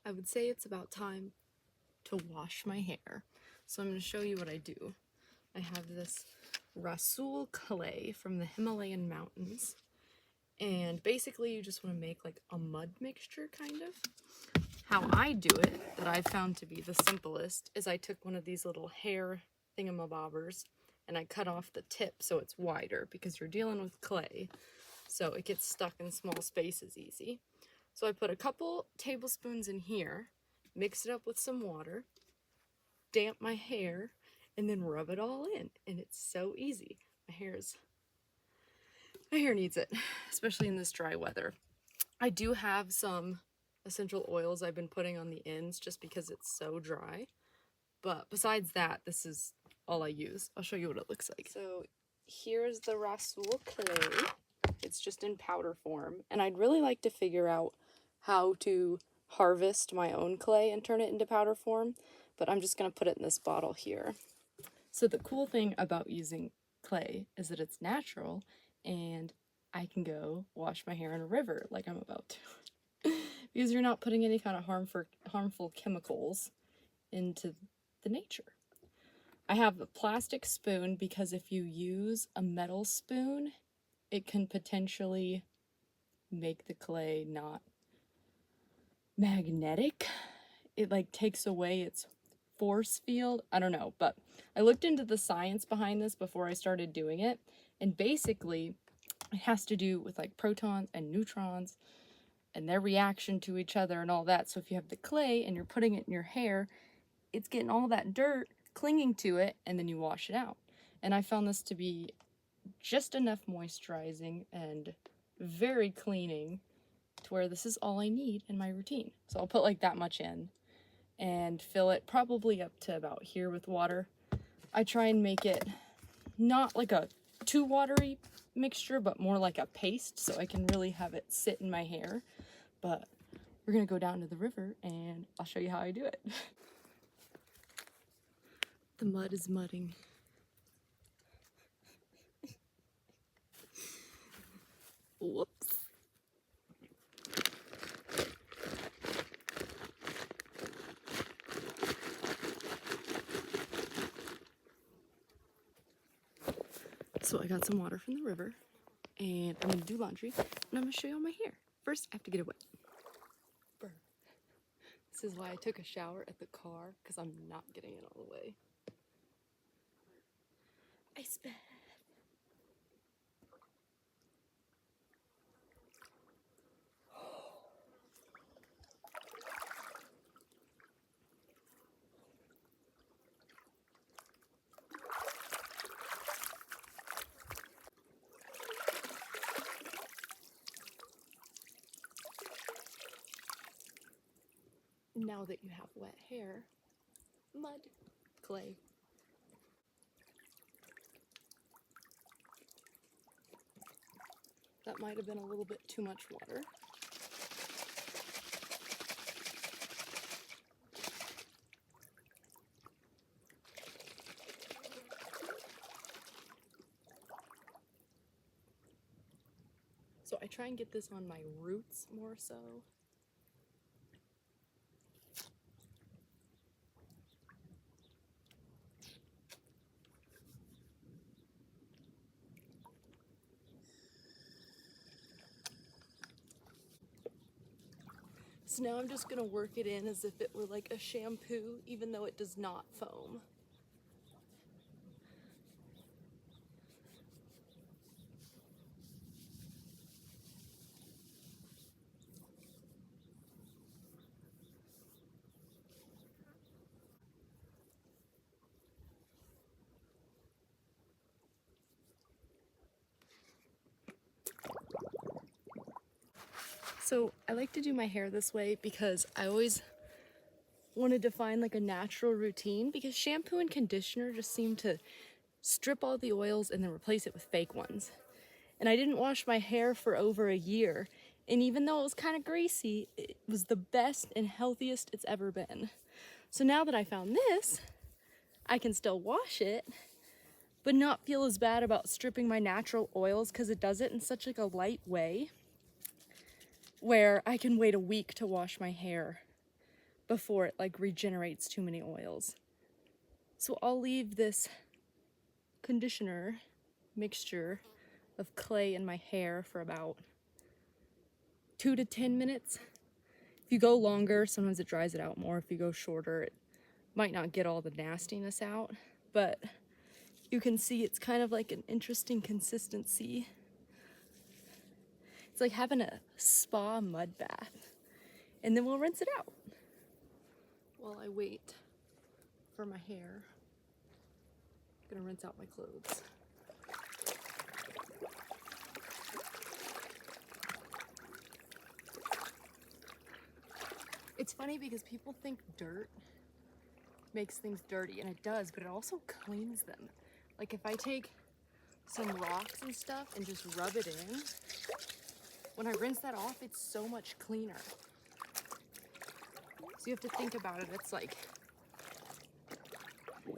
I would say it's about time to wash my hair. So I'm going to show you what I do. I have this Rasool clay from the Himalayan mountains. And basically you just want to make like a mud mixture kind of. How I do it, that I've found to be the simplest, is I took one of these little hair thingamabobbers and I cut off the tip so it's wider because you're dealing with clay. So it gets stuck in small spaces easy. So I put a couple tablespoons in here, mix it up with some water, damp my hair, and then rub it all in. And it's so easy. My hair needs it, especially in this dry weather. I do have some essential oils I've been putting on the ends just because it's so dry. But besides that, this is all I use. I'll show you what it looks like. So here's the Rasool clay. It's just in powder form. And I'd really like to figure out how to harvest my own clay and turn it into powder form. But I'm just going to put it in this bottle here. So the cool thing about using clay is that it's natural and I can go wash my hair in a river like I'm about to. Because you're not putting any kind of harmful chemicals into the nature. I have a plastic spoon because if you use a metal spoon, it can potentially make the clay not magnetic. It like takes away its force field. I don't know, but I looked into the science behind this before I started doing it, and basically it has to do with like protons and neutrons and their reaction to each other and all that. So if you have the clay and you're putting it in your hair, it's getting all that dirt clinging to it, and then you wash it out. And I found this to be just enough moisturizing and very cleaning to where this is all I need in my routine. So I'll put like that much in and fill it probably up to about here with water. I try and make it not like a too watery mixture, but more like a paste so I can really have it sit in my hair. But we're gonna go down to the river and I'll show you how I do it. The mud is mudding. Whoops. So I got some water from the river and I'm gonna do laundry and I'm gonna show you all my hair. First, I have to get it wet. Burn. This is why I took a shower at the car, because I'm not getting it all the way. Ice bath. Now that you have wet hair, mud, clay. That might have been a little bit too much water. So I try and get this on my roots more so. So now I'm just gonna work it in as if it were like a shampoo, even though it does not foam. So I like to do my hair this way because I always wanted to find like a natural routine, because shampoo and conditioner just seem to strip all the oils and then replace it with fake ones. And I didn't wash my hair for over a year, and even though it was kind of greasy, it was the best and healthiest it's ever been. So now that I found this, I can still wash it but not feel as bad about stripping my natural oils, because it does it in such like a light way where I can wait a week to wash my hair before it like regenerates too many oils. So I'll leave this conditioner mixture of clay in my hair for about 2 to 10 minutes. If you go longer, sometimes it dries it out more. If you go shorter, it might not get all the nastiness out, but you can see it's kind of like an interesting consistency. It's like having a spa mud bath. And then we'll rinse it out. While I wait for my hair, I'm gonna rinse out my clothes. It's funny because people think dirt makes things dirty, and it does, but it also cleans them. Like if I take some rocks and stuff and just rub it in, when I rinse that off, it's so much cleaner. So you have to think about it. It's like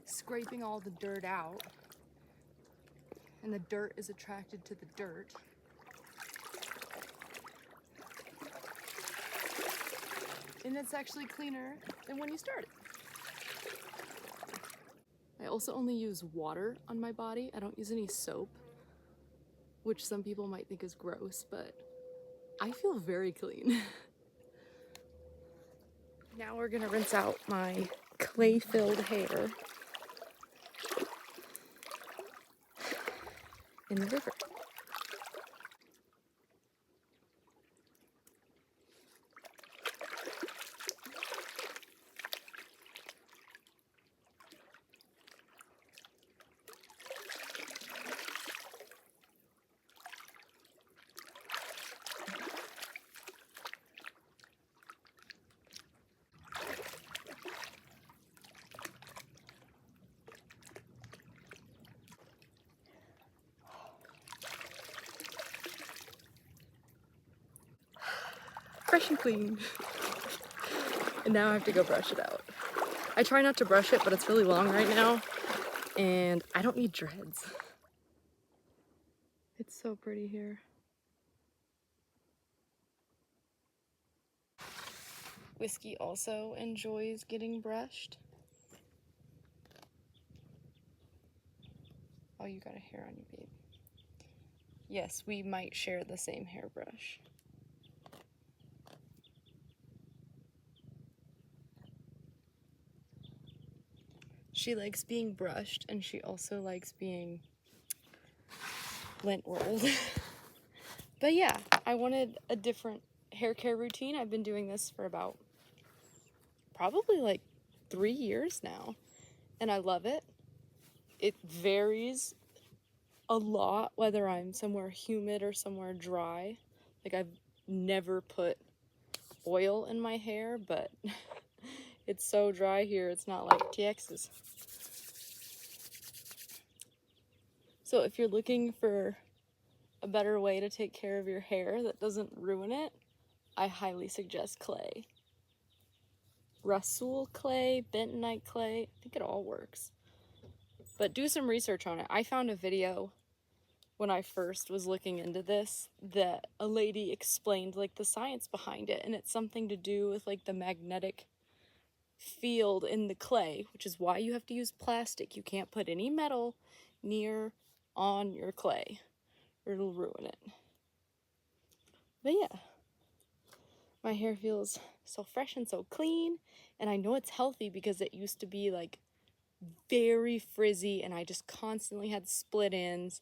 scraping all the dirt out, and the dirt is attracted to the dirt. And it's actually cleaner than when you started. I also only use water on my body. I don't use any soap, which some people might think is gross, but I feel very clean. Now we're gonna rinse out my clay-filled hair in the river. Fresh and clean. And now I have to go brush it out. I try not to brush it, but it's really long right now, and I don't need dreads. It's so pretty here. Whiskey also enjoys getting brushed. Oh, you got a hair on you, babe. Yes, we might share the same hairbrush. She likes being brushed, and she also likes being lint rolled. But yeah, I wanted a different hair care routine. I've been doing this for about probably like 3 years now, and I love it. It varies a lot whether I'm somewhere humid or somewhere dry. Like I've never put oil in my hair, but it's so dry here, it's not like TX's. So if you're looking for a better way to take care of your hair that doesn't ruin it, I highly suggest clay. Rasool clay, bentonite clay, I think it all works. But do some research on it. I found a video when I first was looking into this that a lady explained like the science behind it, and it's something to do with like the magnetic field in the clay, which is why you have to use plastic. You can't put any metal near on your clay or it'll ruin it. But yeah, my hair feels so fresh and so clean, and I know it's healthy because it used to be like very frizzy and I just constantly had split ends.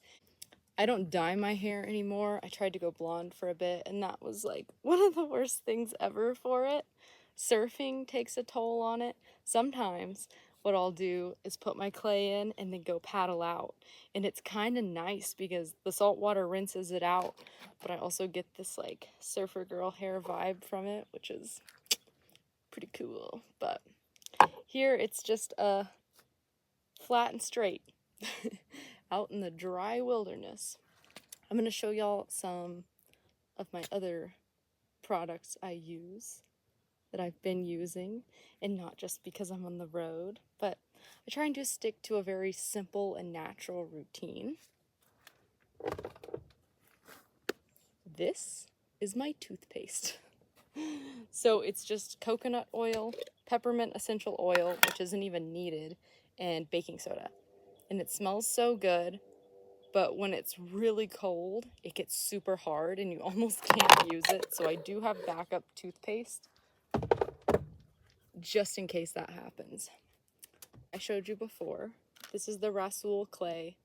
I don't dye my hair anymore. I tried to go blonde for a bit, and that was like one of the worst things ever for it. Surfing takes a toll on it. Sometimes what I'll do is put my clay in and then go paddle out. And it's kind of nice because the salt water rinses it out, but I also get this like surfer girl hair vibe from it, which is pretty cool. But here it's just flat and straight out in the dry wilderness. I'm going to show y'all some of my other products I use that I've been using, and not just because I'm on the road, but I try and just stick to a very simple and natural routine. This is my toothpaste. So it's just coconut oil peppermint essential oil, which isn't even needed, and baking soda. And it smells so good, but when it's really cold, it gets super hard and you almost can't use it. So I do have backup toothpaste just in case that happens. I showed you before. This is the Rasool clay.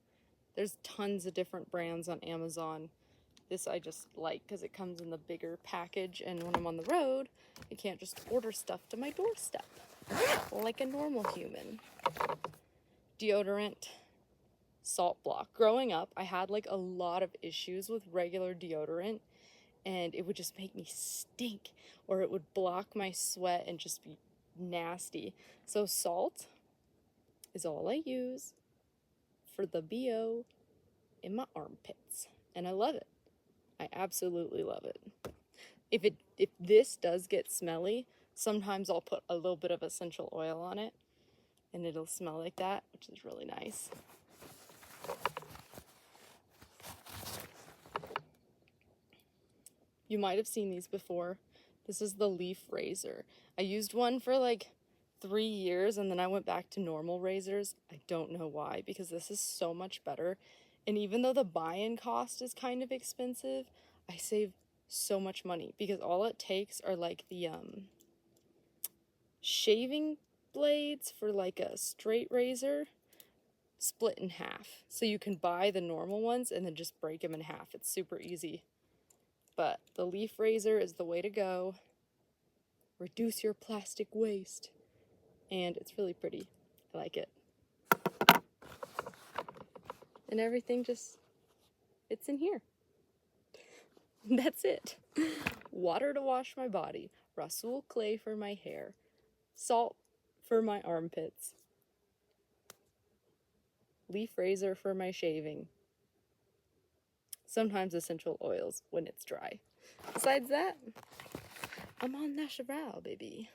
There's tons of different brands on Amazon. This I just like because it comes in the bigger package, and when I'm on the road, I can't just order stuff to my doorstep like a normal human. Deodorant, Salt Block. Growing up, I had like a lot of issues with regular deodorant, and it would just make me stink, or it would block my sweat and just be nasty. So Salt is all I use for the BO in my armpits, and I love it. I absolutely love it. If this does get smelly, sometimes I'll put a little bit of essential oil on it and it'll smell like that, which is really nice. You might have seen these before. This is the Leaf razor. I used one for like 3 years and then I went back to normal razors. I don't know why, because this is so much better. And even though the buy-in cost is kind of expensive, I save so much money because all it takes are like the shaving blades for like a straight razor split in half. So you can buy the normal ones and then just break them in half. It's super easy. But the Leaf razor is the way to go. Reduce your plastic waste. And it's really pretty. I like it. And everything just fits in here. That's it. Water to wash my body. Rasool clay for my hair. Salt for my armpits. Leaf razor for my shaving. Sometimes essential oils when it's dry. Besides that, I'm on natural, baby.